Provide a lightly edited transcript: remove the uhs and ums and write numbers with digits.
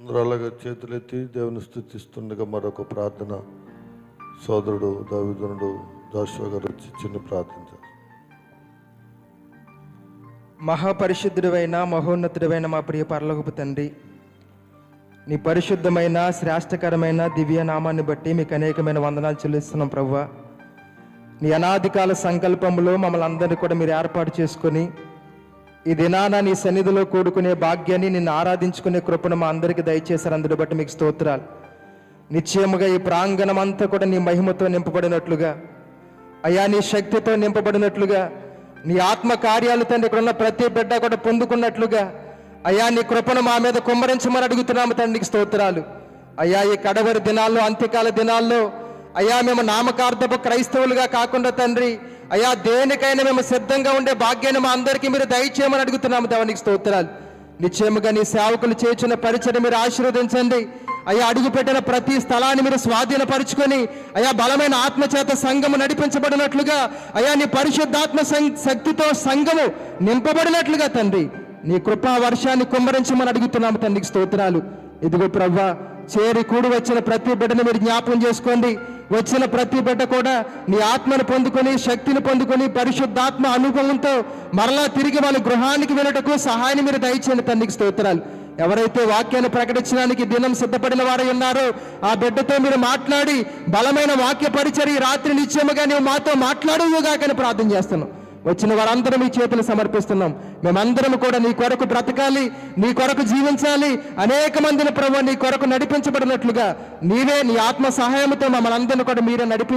అందరూ అలాగే చేతులెత్తి దేవుని స్తుతిస్తుండగా మరొక ప్రార్థన సోదరుడు దావీదునుడు జాషువా గారు వచ్చి చిన్న ప్రార్థన చేస్తారు. మహాపరిశుద్ధుడైన మహోన్నతుడైన మా ప్రియ పరలోకపు తండ్రి, నీ పరిశుద్ధమైన శ్రేష్టకరమైన దివ్య నామాన్ని బట్టి మీకు అనేకమైన వందనాలు చెల్లిస్తున్నాం ప్రభువా. నీ అనాదికాల సంకల్పంలో మమ్మల్ని అందరినీ కూడా మీరు ఏర్పాటు చేసుకొని ఈ దినాన నీ సన్నిధిలో కూడుకునే భాగ్యాన్ని నిన్ను ఆరాధించుకునే కృపను మా అందరికీ దయచేశారు. అందుని బట్టి మీకు స్తోత్రాలు. నిశ్చయముగా ఈ ప్రాంగణం అంతా కూడా నీ మహిమతో నింపబడినట్లుగా, అయా నీ శక్తితో నింపబడినట్లుగా, నీ ఆత్మ కార్యాలు తండ్రి ఇక్కడ ఉన్న ప్రతి బిడ్డ కూడా పొందుకున్నట్లుగా అయ్యా నీ కృపను మా మీద కుమ్మరించమని అడుగుతున్నాము తండ్రికి స్తోత్రాలు. అయ్యా ఈ కడవరి దినాల్లో, అంత్యకాల దినాల్లో అయ్యా మేము నామకార్థపు క్రైస్తవులుగా కాకుండా తండ్రి అయ్యా దేనికైనా మేము సిద్ధంగా ఉండే భాగ్యాన్ని మా అందరికీ మీరు దయచేయమని అడుగుతున్నాము దేవునికి స్తోత్రాలు. నిశ్చయముగా నీ సేవకులు చేసిన పరిచయం మీరు ఆశీర్వదించండి. అయ్యా అడుగుపెట్టిన ప్రతి స్థలాన్ని మీరు స్వాధీనపరుచుకొని అయ్యా బలమైన ఆత్మచేత సంఘము నడిపించబడినట్లుగా, అయ్యా నీ పరిశుద్ధాత్మ శక్తితో సంఘము నింపబడినట్లుగా తండ్రి నీ కృపా వర్షాన్ని కుమ్మరించమని అడుగుతున్నాము తండ్రికి స్తోత్రాలు. ఇదిగో ప్రవ్వా, చేరి కూడి వచ్చిన ప్రతి బిడ్డను మీరు జ్ఞాపకం చేసుకోండి. వచ్చిన ప్రతి బిడ్డ కూడా నీ ఆత్మను పొందుకొని, శక్తిని పొందుకొని, పరిశుద్ధాత్మ అనుభవంతో మరలా తిరిగి వాళ్ళ గృహానికి వెళ్ళటకు సహాయాన్ని మీరు దయచేయండి తండ్రికి స్తోత్రాలు. ఎవరైతే వాక్యాన్ని ప్రకటించడానికి దినం సిద్ధపడిన వారై ఉన్నారో ఆ బిడ్డతో మీరు మాట్లాడి బలమైన వాక్య పరిచర్య రాత్రి నిశ్చయముగా నీవు మాతో మాట్లాడుగాకని ప్రార్థన చేస్తున్నాం. వచ్చిన వారందరూ మీ చేతులు సమర్పిస్తున్నాం. మేమందరం కూడా నీ కొరకు బ్రతకాలి, నీ కొరకు జీవించాలి, అనేక మందిని ప్రభువా నీ కొరకు నడిపించబడినట్లుగా నీవే నీ ఆత్మ సహాయంతో మమ్మల్ని అందరినీ కూడా మీరే నడిపి